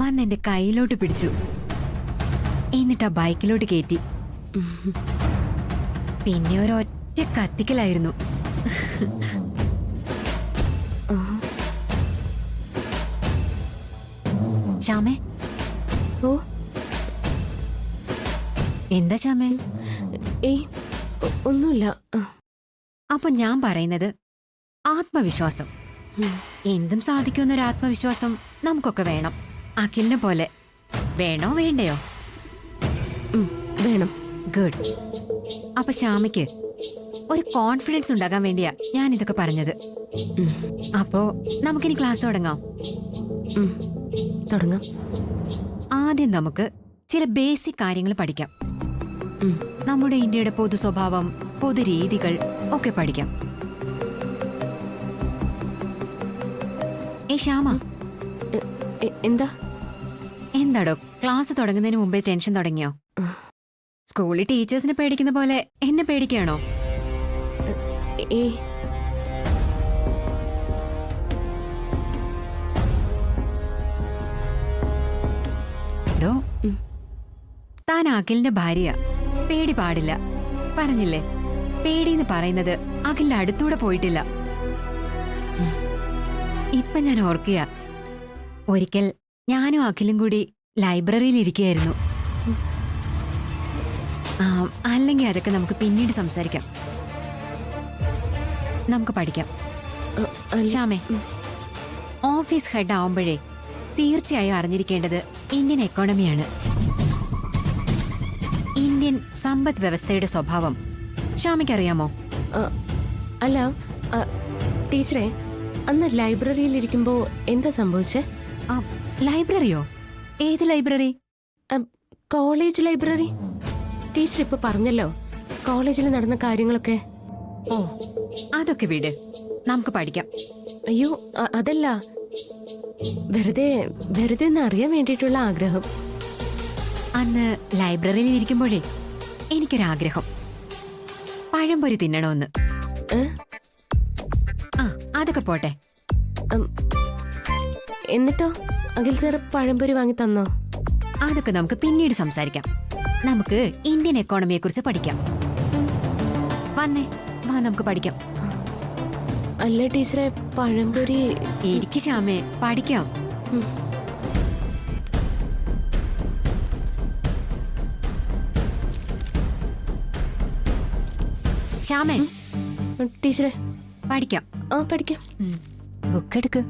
വന്ന് എന്റെ കയ്യിലോട്ട് പിടിച്ചു. എന്നിട്ട് ആ ബൈക്കിലോട്ട് കയറ്റി. പിന്നെ ഒരൊറ്റ കത്തിക്കലായിരുന്നു. ശ്യാമേ, ഓ എന്താ ശ്യാമേ? ഏയ് ഒന്നുമില്ല. അപ്പൊ ഞാൻ പറയുന്നത് ആത്മവിശ്വാസം. എന്തും സാധിക്കുമെന്നൊരു ആത്മവിശ്വാസം നമുക്കൊക്കെ വേണം. അഖിലിനെ പോലെ. വേണോ വേണ്ടയോ? വേണം. ഗുഡ്. അപ്പൊ ശ്യാമയ്ക്ക് ഒരു കോൺഫിഡൻസ് ഉണ്ടാകാൻ വേണ്ടിയാ ഞാൻ ഇതൊക്കെ പറഞ്ഞത്. അപ്പോ നമുക്കിനി ക്ലാസ് തുടങ്ങാം. തുടങ്ങാം. ആദ്യം നമുക്ക് ചില ബേസിക് കാര്യങ്ങൾ പഠിക്കാം. നമ്മുടെ ഇന്ത്യയുടെ പൊതു സ്വഭാവം, പൊതുരീതികൾ ഒക്കെ പഠിക്കാം. ശ്യാമ, എന്താ എന്താടോ ക്ലാസ് തുടങ്ങുന്നതിന് മുമ്പേ ടെൻഷൻ തുടങ്ങിയോ? സ്കൂളിൽ ടീച്ചേഴ്സിനെ പേടിക്കുന്ന പോലെ എന്നെ പേടിക്കുകയാണോ? ഡോ, താൻ അഖിലിന്റെ ഭാര്യ. പേടി പാടില്ല. പറഞ്ഞില്ലേ, പേടിന്ന് പറയുന്നത് അഖിലിന്റെ അടുത്തൂടെ പോയിട്ടില്ല. ഇപ്പൊ ഞാൻ ഓർക്കുക, ഒരിക്കൽ ഞാനും അഖിലും കൂടി ലൈബ്രറിയിൽ ഇരിക്കുകയായിരുന്നു. അല്ലെങ്കിൽ അതൊക്കെ നമുക്ക് പിന്നീട് സംസാരിക്കാം. നമുക്ക് പഠിക്കാം. ശ്യാമേ, ഓഫീസ് ഹെഡ് ആവുമ്പോഴേ തീർച്ചയായും അറിഞ്ഞിരിക്കേണ്ടത് ഇന്ത്യൻ എക്കോണമിയാണ്. ഇന്ത്യൻ സമ്പദ് വ്യവസ്ഥയുടെ സ്വഭാവം ശ്യാമയ്ക്കറിയാമോ? അല്ല ടീച്ചറെ, അന്ന് ലൈബ്രറിയിൽ ഇരിക്കുമ്പോ എന്താ സംഭവിച്ചേ? ലൈബ്രറിയോ? ഏത് ലൈബ്രറി? College library. ടീച്ചർ ഇപ്പൊ പറഞ്ഞല്ലോ കോളേജിൽ നടന്ന കാര്യങ്ങളൊക്കെ. ഓ, അതൊക്കെ വിട്, നമുക്ക് പഠിക്കാം. അയ്യോ അതല്ല, വെറുതെ ഒന്ന് അറിയാൻ വേണ്ടിയിട്ടുള്ള ആഗ്രഹം. അന്ന് ലൈബ്രറിയിൽ ഇരിക്കുമ്പോഴേ എനിക്കൊരാഗ്രഹം, പഴംപൊരി തിന്നണമെന്ന്. അതൊക്കെ പോട്ടെ. എന്നിട്ടോ അഖിൽ സാർ പഴംപൊരി വാങ്ങി തന്നോ? അതൊക്കെ നമുക്ക് പിന്നീട് സംസാരിക്കാം. നമുക്ക് ഇന്ത്യൻ എക്കോണമിയെ കുറിച്ച് പഠിക്കാം. വന്നേ, വാ, നമുക്ക് പഠിക്കാം. അല്ല ടീച്ചറെ, പഴംപൊരി. എനിക്ക് ശ്യാമേ, പഠിക്കാം. ശ്യാമേ, ടീച്ചറെ പഠിക്കാം. പഠിക്കാം. ബുക്ക് എടുക്ക്.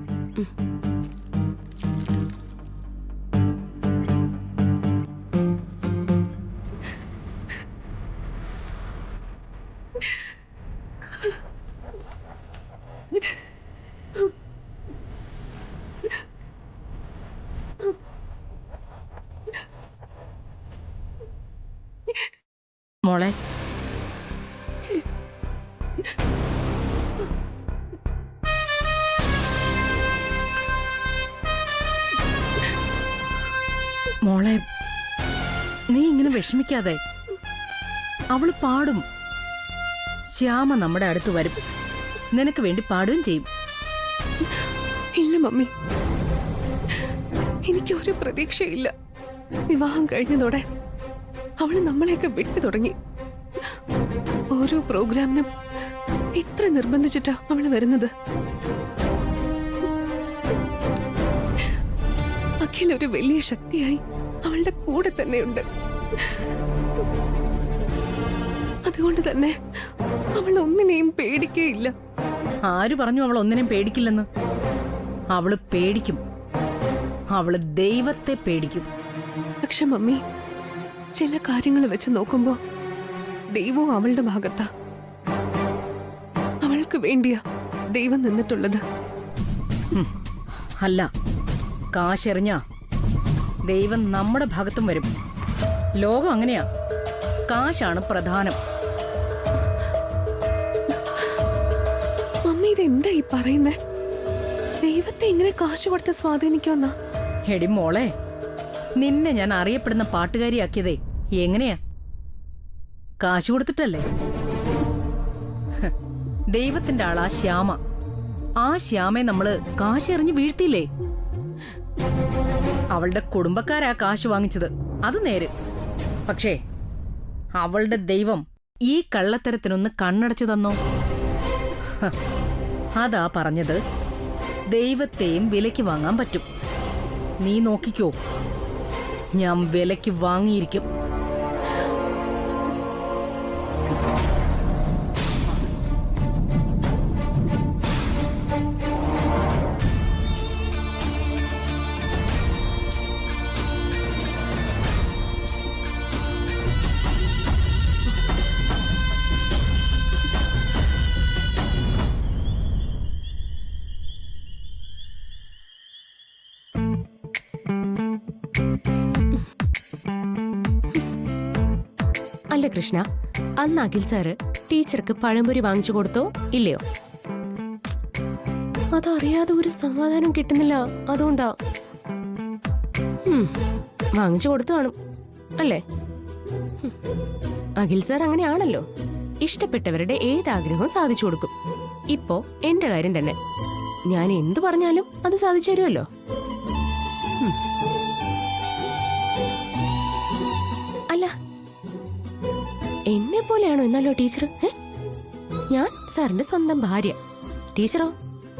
മോളെ, മോളെ, നീ ഇങ്ങനെ വിഷമിക്കാതെ. അവള് പാടും. ശ്യാമ നമ്മുടെ അടുത്ത് വരും, നിനക്ക് വേണ്ടി പാടുകയും ചെയ്യും. ഇല്ല മമ്മി, എനിക്കൊരു പ്രതീക്ഷയില്ല. വിവാഹം കഴിഞ്ഞതോടെ അവള് നമ്മളെയൊക്കെ വിട്ടു തുടങ്ങി. ഓരോ പ്രോഗ്രാമിനും ഇത്ര നിർബന്ധിച്ചിട്ടാ അവള് വരുന്നത്. അഖിൽ ഒരു വലിയ ശക്തിയായി അവളുടെ കൂടെ തന്നെയുണ്ട്. അതുകൊണ്ട് തന്നെ അവൾ ഒന്നിനെയും പേടിക്കേയില്ല. ആര് പറഞ്ഞു അവൾ ഒന്നിനെയും പേടിക്കില്ലെന്ന്? അവള് പേടിക്കും. അവള് ദൈവത്തെ പേടിക്കും. പക്ഷെ മമ്മി, ചില കാര്യങ്ങൾ വെച്ച് നോക്കുമ്പോ ദൈവവും അവളുടെ ഭാഗത്താ. അവൾക്ക് വേണ്ടിയാ ദൈവം നിന്നിട്ടുള്ളത്. അല്ല, കാശെറിഞ്ഞ ദൈവം നമ്മുടെ ഭാഗത്തും വരും. ലോകം അങ്ങനെയാ. കാശാണ് പ്രധാനം. മമ്മി, ഇതെന്താ ഈ പറയുന്നേ? ദൈവത്തെ ഇങ്ങനെ കാശ് കൊടുത്ത് സ്വാധീനിക്കുമെന്നാ? എടി മോളെ, നിന്നെ ഞാൻ അറിയപ്പെടുന്ന പാട്ടുകാരിയാക്കിയതേ എങ്ങനെയാ? കാശ് കൊടുത്തിട്ടല്ലേ? ദൈവത്തിന്റെ ആളാ ശ്യാമ. ആ ശ്യാമയെ നമ്മള് കാശെറിഞ്ഞ് വീഴ്ത്തിയില്ലേ? അവളുടെ കുടുംബക്കാരാ കാശ് വാങ്ങിച്ചത്, അത് നേര്. പക്ഷേ അവളുടെ ദൈവം ഈ കള്ളത്തരത്തിനൊന്ന് കണ്ണടച്ചു തന്നോ? ഹ, അതാ പറഞ്ഞത്, ദൈവത്തെയും വിലയ്ക്ക് വാങ്ങാൻ പറ്റും. നീ നോക്കിക്കോ, ഞാൻ വിലയ്ക്ക് വാങ്ങിയിരിക്കും. അല്ല കൃഷ്ണ, അന്ന് അഖിൽ സാറ് ടീച്ചർക്ക് പഴംപൊരി വാങ്ങിച്ചു കൊടുത്തോ ഇല്ലയോ? അതറിയാതെ ഒരു സമാധാനം കിട്ടുന്നില്ല, അതുകൊണ്ടാ. വാങ്ങിച്ചു കൊടുത്തു കാണും അല്ലേ? അഖിൽ സാർ അങ്ങനെയാണല്ലോ, ഇഷ്ടപ്പെട്ടവരുടെ ഏതാഗ്രഹവും സാധിച്ചു കൊടുക്കും. ഇപ്പോ എന്റെ കാര്യം തന്നെ, ഞാൻ എന്തു പറഞ്ഞാലും അത് സാധിച്ചു തരുമല്ലോ. അല്ല, എന്നെ പോലെയാണോ എന്നാലോ ടീച്ചർ? ഞാൻ സാറിന്റെ സ്വന്തം ഭാര്യ. ടീച്ചറോ?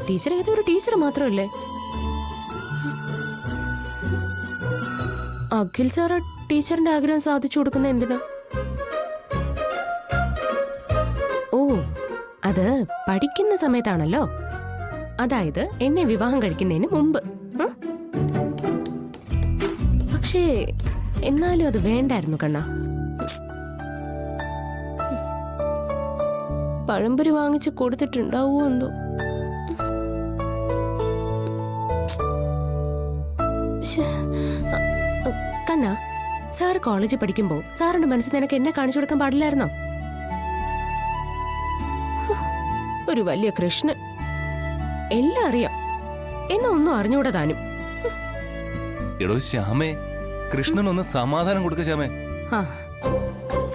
ടീച്ചർ ഏതൊരു ടീച്ചർ മാത്രമല്ലേ? അഖിൽ സാറ് ടീച്ചറിന്റെ ആഗ്രഹം സാധിച്ചു കൊടുക്കുന്ന എന്തിനാ? ഓ, അത് പഠിക്കുന്ന സമയത്താണല്ലോ. അതായത് എന്നെ വിവാഹം കഴിക്കുന്നതിന് മുമ്പ്. പക്ഷേ എന്നാലും അത് വേണ്ടായിരുന്നു കണ്ണ. പഴംപൊരി വാങ്ങിച്ച് കൊടുത്തിട്ടുണ്ടാവോ എന്തോ. കണ്ണ, സാറ് കോളേജിൽ പഠിക്കുമ്പോ സാറിന്റെ മനസ്സിൽ നിനക്ക് എന്നെ കാണിച്ചു കൊടുക്കാൻ പാടില്ലായിരുന്നോ? ഒരു വലിയ കൃഷ്ണൻ, എല്ലാം അറിയാം, എന്നെ ഒന്നും അറിഞ്ഞൂടാ താനും. എടോ ശ്യാമേ, കൃഷ്ണനൊന്ന് സമാധാനം കൊടുക്ക ശ്യാമേ. ആ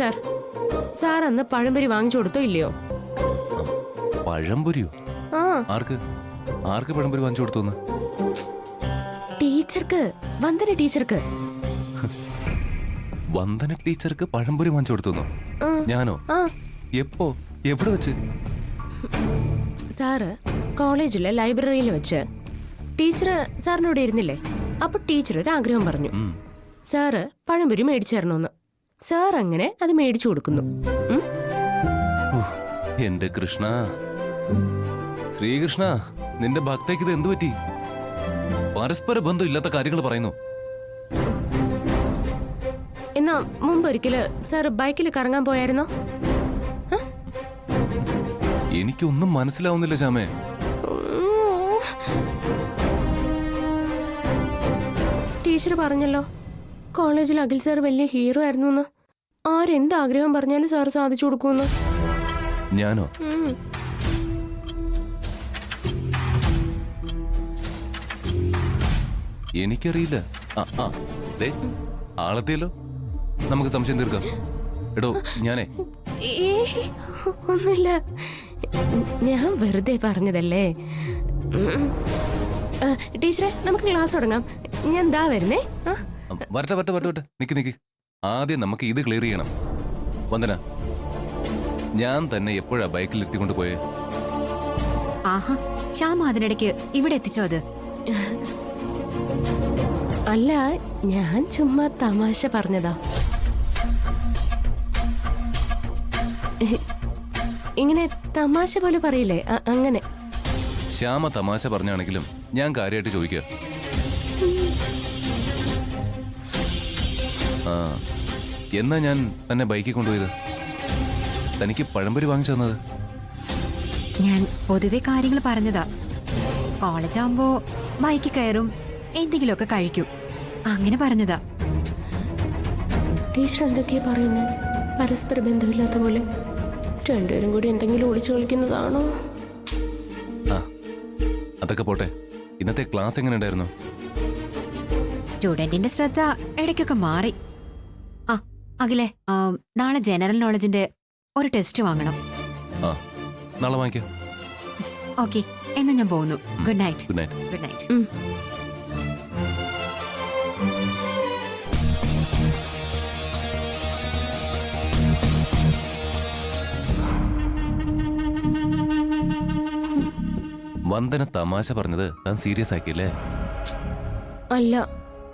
സാർ, സാർ അന്ന് പഴംപൊരി വാങ്ങിച്ചു കൊടുത്തോ ഇല്ലയോ? പഴംപൊരിയോ? ആ, ആർക്ക് ആർക്ക് പഴംപൊരി വാങ്ങിച്ചു കൊടുത്തോന്ന്? ടീച്ചർക്ക്, വന്ദന ടീച്ചർക്ക്. വന്ദന ടീച്ചർക്ക് പഴംപൊരി വാങ്ങിച്ചു കൊടുത്തോന്നോ? ഞാനോ? ആ, എപ്പോ? എവിടെ വെച്ച്? സാറ് കോളേജിലെ ലൈബ്രറിയിൽ വെച്ച് ടീച്ചർ സാറിനോട് ഇരുന്നില്ലേ? അപ്പൊ ടീച്ചർ ഒരു ആഗ്രഹം പറഞ്ഞു, സാറ് പഴംപൊരി മേടിച്ചു തരണമെന്ന്. സാർ അങ്ങനെ അത് മേടിച്ചു കൊടുക്കുന്നു. എന്റെ കൃഷ്ണ, ശ്രീകൃഷ്ണ, നിന്റെ ഭക്തയ്ക്ക് ഇത് എന്തു പറ്റി? പരസ്പര ബന്ധം ഇല്ലാത്ത കാര്യങ്ങൾ പറയുന്നു. എന്നാ മുമ്പ് ഒരിക്കല് സാർ ബൈക്കിൽ കറങ്ങാൻ പോയായിരുന്നോ? എനിക്കൊന്നും മനസ്സിലാവുന്നില്ല ശ്യാമേ. ടീച്ചർ പറഞ്ഞല്ലോ കോളേജിൽ അഖിൽ സാർ വലിയ ഹീറോ ആയിരുന്നു എന്ന്. ആരെന്ത് ആഗ്രഹം പറഞ്ഞാലും സാർ സാധിച്ചു കൊടുക്കുമെന്ന്. ഞാനോ? എനിക്കറിയില്ല. ആളെത്തിയല്ലോ, നമുക്ക് സംശയം തീർക്കാം. എടോ ഞാനേ, ഒന്നുമില്ല, ഞാൻ വെറുതെ പറഞ്ഞതല്ലേ. ടീച്ചറെ, നമുക്ക് ക്ലാസ് തുടങ്ങാം. ഞാൻ ദാ വരുന്നേ. വരട്ടെ വരട്ടെ വരട്ടെ വരട്ടെ, നിക്ക്. ആദ്യം നമുക്ക് ഇത് ക്ലിയർ ചെയ്യണം. വന്ദന, ഞാൻ തന്നെ എപ്പോഴാ ബൈക്കിൽ എത്തിക്കൊണ്ട് പോയേ? ആഹാ, ശ്യാമ അതിനിടയ്ക്ക് ഇവിടെ എത്തിച്ചോ അത്? അല്ല, ഞാൻ ചുമ്മാ തമാശ പറഞ്ഞതാ. ഇങ്ങനെ തമാശ പോലെ പറയില്ലേ, അങ്ങനെ. ശ്യാമ തമാശ പറഞ്ഞാണെങ്കിലും ഞാൻ കാര്യമായിട്ട് ചോദിക്കുക. ആ, എന്നാ ഞാൻ തന്നെ ബൈക്കിൽ കൊണ്ടുപോയത്? തനിക്ക് പഴംപൊരി വാങ്ങിച്ചു തന്നത്? ഞാൻ പൊതുവെ കാര്യങ്ങൾ പറഞ്ഞതാ. കോളേജാകുമ്പോ ബൈക്കിൽ കയറും, എന്തെങ്കിലുമൊക്കെ കഴിക്കും, അങ്ങനെ പറഞ്ഞതാ. ടീച്ചർ എന്തൊക്കെയാ പറയുന്നത്? പരസ്പര ബന്ധമില്ലാത്ത പോലെ രണ്ടുപേരും കൂടി എന്തെങ്കിലും ഒളിച്ചു കളിക്കുന്നതാണോ? ആ, അതൊക്കെ പോട്ടെ. ഇന്നത്തെ ക്ലാസ് എങ്ങനെ ഉണ്ടായിരുന്നു? സ്റ്റുഡന്റിന്റെ ശ്രദ്ധ ഇടയ്ക്കൊക്കെ മാറി. ആ അഖിലേ, നാളെ ജനറൽ നോളജിന്റെ ഒരു ടെസ്റ്റ് വാങ്ങണം. ആ, നാളെ വാങ്ങിക്കാം. ഓക്കെ, എന്നാ ഞാൻ പോകുന്നു. Good night. Good night. Good night. Vandana തമാശ പറഞ്ഞത് താൻ സീരിയസ് ആക്കിയില്ലേ? അല്ല,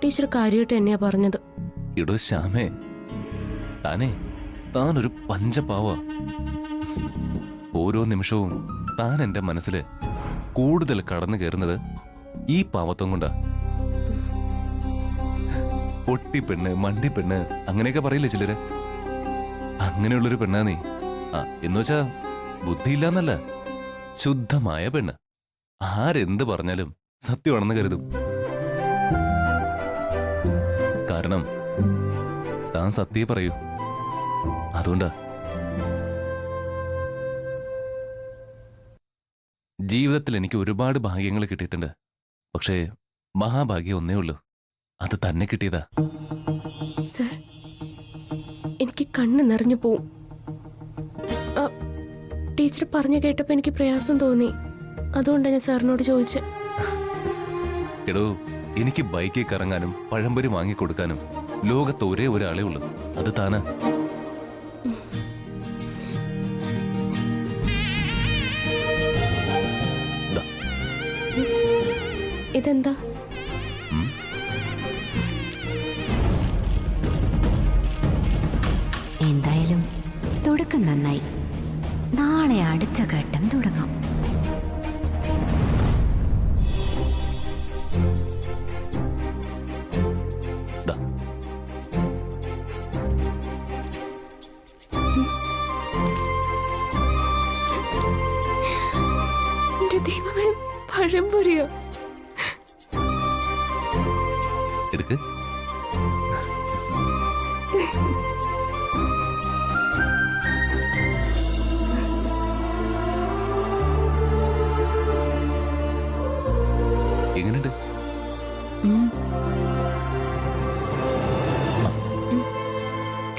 ടീച്ചർ കാര്യമായിട്ട് തന്നെയാ പറഞ്ഞത്. ഇടോ ശ്യാമേ, താനൊരു പഞ്ചപാവ. ഓരോ നിമിഷവും താൻ എന്റെ മനസ്സില് കൂടുതൽ കടന്നു കയറുന്നത് ഈ പാവത്വം കൊണ്ടാ. പൊട്ടിപ്പെണ്ണ്, മണ്ടിപ്പെണ്ണ് അങ്ങനെയൊക്കെ പറയില്ലേ ചിലര്? അങ്ങനെയുള്ളൊരു പെണ്ണാ നീ. എന്നുവെച്ചാ ബുദ്ധിയില്ലാന്നല്ല, ശുദ്ധമായ പെണ്ണ്. ആരെന്ത് പറഞ്ഞാലും സത്യമാണെന്ന് കരുതും. കാരണം താൻ സത്യമേ പറയൂ. അതുകൊണ്ടാ. ജീവിതത്തിൽ എനിക്ക് ഒരുപാട് ഭാഗ്യങ്ങൾ കിട്ടിയിട്ടുണ്ട്. പക്ഷേ മഹാഭാഗ്യം ഒന്നേ ഉള്ളൂ, അത് തന്നെ കിട്ടിയതാ. സർ, എനിക്ക് കണ്ണ് നിറഞ്ഞു പോവും. ടീച്ചർ പറഞ്ഞു കേട്ടപ്പോ എനിക്ക് പ്രയാസം തോന്നി. അതുകൊണ്ടാണ് ഞാൻ സാറിനോട് ചോദിച്ചത്. എടോ, എനിക്ക് ബൈക്കിൽ കറങ്ങാനും പഴംപൊരി വാങ്ങിക്കൊടുക്കാനും ലോകത്ത് ഒരേ ഒരാളേ ഉള്ളൂ, അത് താനാ. ഇതെന്താ? എന്തായാലും തുടക്കം നന്നായി. നാളെ അടുത്ത ഘട്ടം തുടങ്ങാം. എന്റെ ദൈവമേ, പഴംപൊരിയോ? എടുക്ക്. എങ്ങനെയുണ്ട്?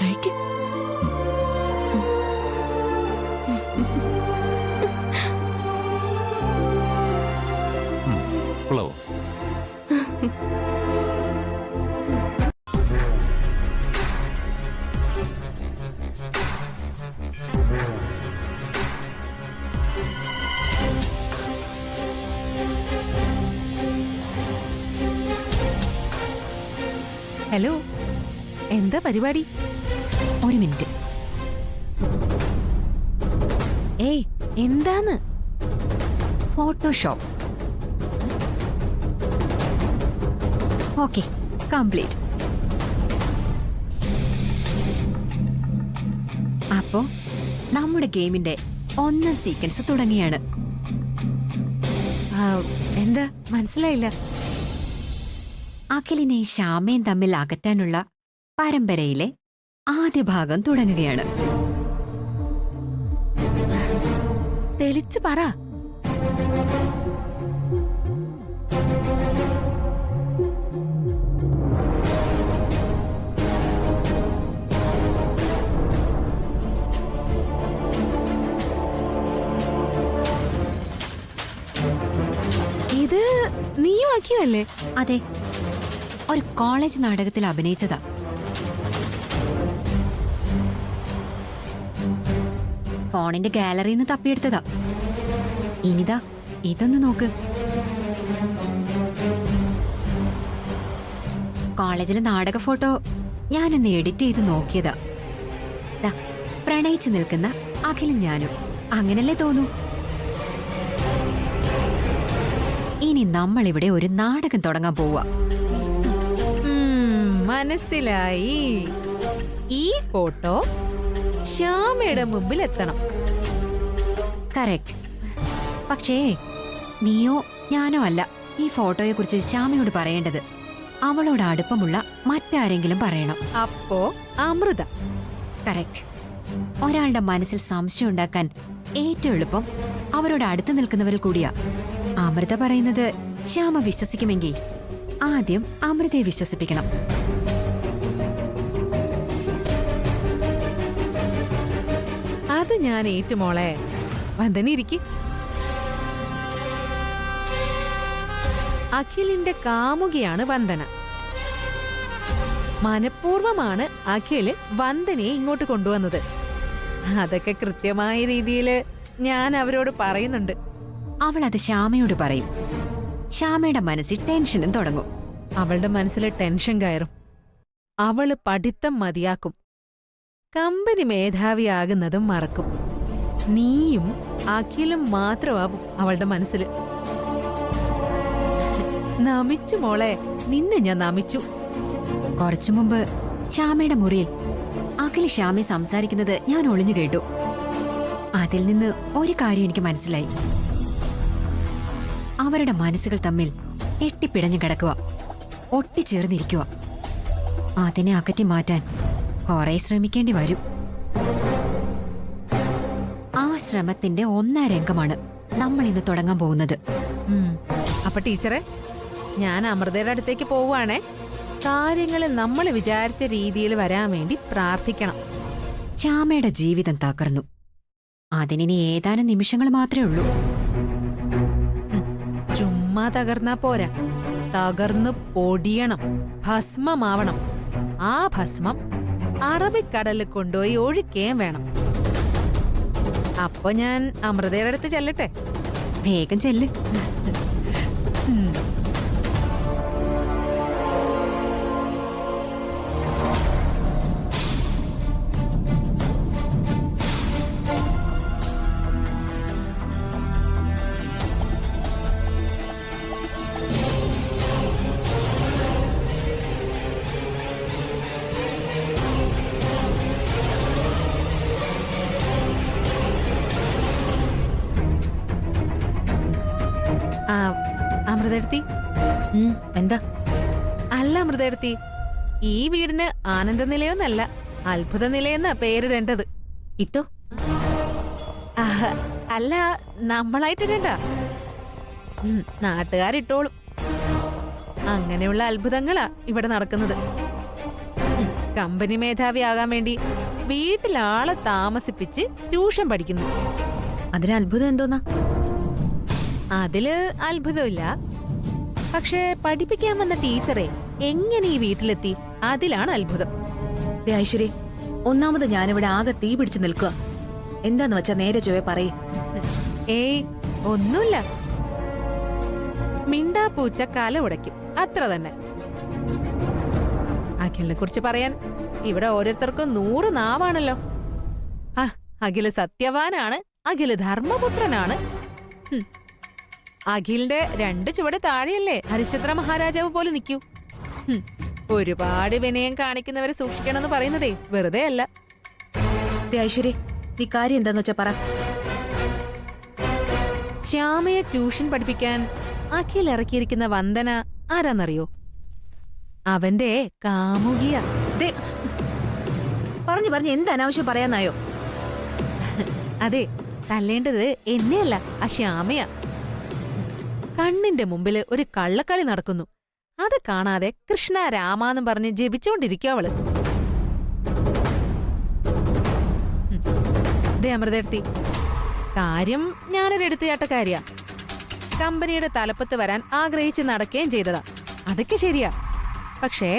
കഴിക്ക്. കൊള്ളാവോ? ഹലോ, എന്താ പരിപാടി? ഒരു മിനിറ്റ്. ഏയ്, എന്താന്ന്? ഫോട്ടോഷോപ്പ്. Okay, complete. അപ്പോ നമ്മുടെ ഗെയിമിന്റെ 1 സീക്വൻസ് തുടങ്ങിയാണ്. എന്താ മനസ്സിലായില്ല? അഖിലിനെയും ശ്യാമയും തമ്മിൽ അകറ്റാനുള്ള പരമ്പരയിലെ ആദ്യ ഭാഗം തുടങ്ങുകയാണ്. തെളിച്ചു പറ. ഇത് നീയും ആക്കിയല്ലേ? അതെ, ഒരു കോളേജ് നാടകത്തിൽ അഭിനയിച്ചതാ. ഫോണിന്റെ ഗാലറിയിൽ നിന്ന് തപ്പിയെടുത്തതാ. ഇനിതാ ഇതൊന്ന് നോക്ക്. കോളേജിലെ നാടക ഫോട്ടോ ഞാനൊന്ന് എഡിറ്റ് ചെയ്ത് നോക്കിയതാ. ദാ, പ്രണയിച്ചു നിൽക്കുന്ന അഖിലും ഞാനും. അങ്ങനല്ലേ തോന്നൂ? ഇനി നമ്മളിവിടെ ഒരു നാടകം തുടങ്ങാൻ പോവാ. മനസ്സിലായി. ഈ ഫോട്ടോ ശ്യാമയുടെ മുമ്പിൽ എത്തണം. കറക്റ്റ്. പക്ഷേ നീയോ ഞാനോ അല്ല ഈ ഫോട്ടോയെ കുറിച്ച് ശ്യാമയോട് പറയേണ്ടത്. അവളോട് അടുപ്പമുള്ള മറ്റാരെങ്കിലും പറയണം. അപ്പോ അമൃത. കറക്റ്റ്. ഒരാളുടെ മനസ്സിൽ സംശയം ഉണ്ടാക്കാൻ ഏറ്റവും എളുപ്പം അവരോട് അടുത്ത് നിൽക്കുന്നവരിൽ കൂടിയാ. അമൃത പറയുന്നത് ശ്യാമ വിശ്വസിക്കുമെങ്കിൽ ആദ്യം അമൃതയെ വിശ്വസിപ്പിക്കണം. അത് ഞാൻ ഏറ്റുമോളെ. വന്ദനിരിക്ക്. അഖിലിന്റെ കാമുകിയാണ് വന്ദന. മനഃപൂർവമാണ് അഖില് വന്ദനയെ ഇങ്ങോട്ട് കൊണ്ടുവന്നത്. അതൊക്കെ കൃത്യമായ രീതിയിൽ ഞാൻ അവരോട് പറയുന്നുണ്ട്. അവൾ അത് ശ്യാമയോട് പറയും. ശ്യാമയുടെ മനസ്സിൽ ടെൻഷനും തുടങ്ങും. അവളുടെ മനസ്സിൽ ടെൻഷൻ കയറും. അവള് പഠിത്തം മതിയാക്കും. കമ്പനി മേധാവിയാകുന്നതും മറക്കും. നീയും അഖിലും മാത്രമാവും അവളുടെ മനസ്സിൽ. നമിച്ചു മോളെ, നിന്നെ ഞാൻ നമിച്ചു. കുറച്ചു മുമ്പ് ശ്യാമയുടെ മുറിയിൽ അഖിൽ ശ്യാമയെ സംസാരിക്കുന്നത് ഞാൻ ഒളിഞ്ഞു കേട്ടു. അതിൽ നിന്ന് ഒരു കാര്യം എനിക്ക് മനസ്സിലായി. അവരുടെ മനസ്സുകൾ തമ്മിൽ കെട്ടിപ്പിടഞ്ഞു കിടക്കുക, ഒട്ടിച്ചേർന്നിരിക്കുക. അതിനെ അകറ്റി മാറ്റാൻ കുറെ ശ്രമിക്കേണ്ടി വരും. ആ ശ്രമത്തിന്റെ ഒന്നാം രംഗമാണ് നമ്മൾ ഇന്ന് തുടങ്ങാൻ പോകുന്നത്. അപ്പൊ ടീച്ചറെ, ഞാൻ അമൃതയുടെ അടുത്തേക്ക് പോവുകയാണേ. കാര്യങ്ങൾ നമ്മൾ വിചാരിച്ച രീതിയിൽ വരാൻ വേണ്ടി പ്രാർത്ഥിക്കണം. ശ്യാമയുടെ ജീവിതം തകർന്നു. അതിനി ഏതാനും നിമിഷങ്ങൾ മാത്രമേ ഉള്ളൂ. ചുമ്മാ തകർന്നാ പോരാ, തകർന്ന് പൊടിയണം, ഭസ്മമാവണം. ആ ഭസ്മം അറബിക്കടലിൽ കൊണ്ടുപോയി ഒഴിക്കുകയും വേണം. അപ്പൊ ഞാൻ അമൃതയുടെ അടുത്ത് ചെല്ലട്ടെ? വേഗം ചെല്ല്. ആ, അമൃതേടത്തി. എന്താ? അല്ല അമൃതേടത്തി, ഈ വീടിന് ആനന്ദനിലയൊന്നല്ല, അത്ഭുത നിലയെന്നാ പേരിടേണ്ടത്. ഇട്ടോ? അല്ല, നമ്മളായിട്ടിടണ്ട, നാട്ടുകാരിട്ടോളും. അങ്ങനെയുള്ള അത്ഭുതങ്ങളാ ഇവിടെ നടക്കുന്നത്. കമ്പനി മേധാവിയാകാൻ വേണ്ടി വീട്ടിലാളെ താമസിപ്പിച്ച് ട്യൂഷൻ പഠിക്കുന്നു. അതിന് അത്ഭുതം എന്തോന്നാ? അതില് അത്ഭുതമില്ല. പക്ഷേ പഠിപ്പിക്കാൻ വന്ന ടീച്ചറെ എങ്ങനെ ഈ വീട്ടിലെത്തി, അതിലാണ് അത്ഭുതം. ഐശ്വര്യ, ഒന്നാമത് ഞാനിവിടെ ആകെ തീ പിടിച്ചു നിൽക്കുക. എന്താന്ന് വെച്ചാ നേരെ ചൊവ്വേ പറയേ. ഏയ്, ഒന്നുമില്ല. മിണ്ടാപ്പൂച്ച കല ഉടയ്ക്കും, അത്ര തന്നെ. അഖിലിനെ കുറിച്ച് പറയാൻ ഇവിടെ ഓരോരുത്തർക്കും 100 നാവാണല്ലോ. ആ, അഖില് സത്യവാനാണ്, അഖില് ധർമ്മപുത്രനാണ്. അഖിലിന്റെ 2 ചുവട് താഴെയല്ലേ ഹരിശ്ചന്ദ്ര മഹാരാജാവ് പോലെ നിൽക്കൂ. ഒരുപാട് വിനയം കാണിക്കുന്നവരെ സൂക്ഷിക്കണമെന്ന് പറയുന്നതേ വെറുതെ അല്ല. ഐശ്വര്യ, നീ കാര്യം എന്താന്ന് വെച്ചാ പറ. ശ്യാമയെ ട്യൂഷൻ പഠിപ്പിക്കാൻ അഖിൽ ഇറക്കിയിരിക്കുന്ന വന്ദന ആരാന്നറിയോ? അവന്റെ കാമുകിയ. പറഞ്ഞു പറഞ്ഞ് എന്ത് അനാവശ്യം പറയാന്നായോ? അതെ, തല്ലേണ്ടത് എന്നെയല്ല, ആ ശ്യാമയാ. കണ്ണിന്റെ മുമ്പില് ഒരു കള്ളക്കളി നടക്കുന്നു. അത് കാണാതെ കൃഷ്ണ രാമാന്നും പറഞ്ഞ് ജപിച്ചോണ്ടിരിക്കും അവള്. ദേ അമൃതേടത്തി, കാര്യം ഞാനൊരു എടുത്തുചാട്ടക്കാരിയാ. കമ്പനിയുടെ തലപ്പത്ത് വരാൻ ആഗ്രഹിച്ച് നടക്കുകയും ചെയ്തതാ. അതൊക്കെ ശരിയാ. പക്ഷേ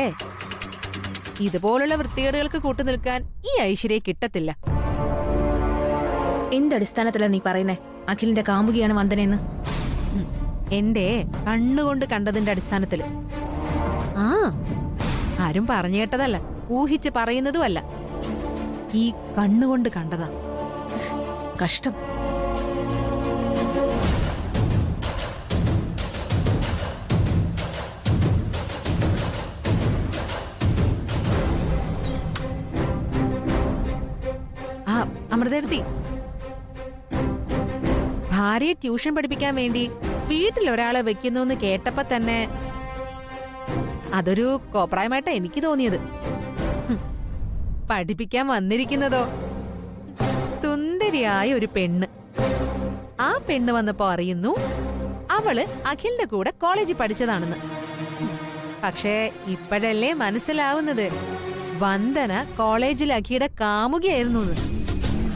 ഇതുപോലുള്ള വൃത്തികേടുകൾക്ക് കൂട്ടുനിൽക്കാൻ ഈ ഐശ്വര്യ കിട്ടത്തില്ല. എന്തടിസ്ഥാനത്തിലാ നീ പറയുന്നേ അഖിലിന്റെ കാമുകിയാണ് വന്ദനയെന്ന്? എന്റെ കണ്ണുകൊണ്ട് കണ്ടതിന്റെ അടിസ്ഥാനത്തില്. ആ, ആരും പറഞ്ഞു കേട്ടതല്ല, ഊഹിച്ച് പറയുന്നതുമല്ല. ഈ കണ്ണുകൊണ്ട് കണ്ടതാ. കഷ്ടം. ആ, അമൃതേടത്തി, ഭാര്യയെ ട്യൂഷൻ പഠിപ്പിക്കാൻ വേണ്ടി വീട്ടിൽ ഒരാളെ വെക്കുന്നു കേട്ടപ്പോ തന്നെ അതൊരു കോപ്രായമായിട്ടാ എനിക്ക് തോന്നിയത്. പഠിപ്പിക്കാൻ വന്നിരിക്കുന്നതോ സുന്ദരിയായ ഒരു പെണ്ണ്. ആ പെണ്ണ് വന്നപ്പോ അറിയുന്നു അവള് അഖിലിന്റെ കൂടെ കോളേജിൽ പഠിച്ചതാണെന്ന്. പക്ഷേ ഇപ്പോഴല്ലേ മനസ്സിലാവുന്നത് വന്ദന കോളേജിൽ അഖിയുടെ കാമുകയായിരുന്നു.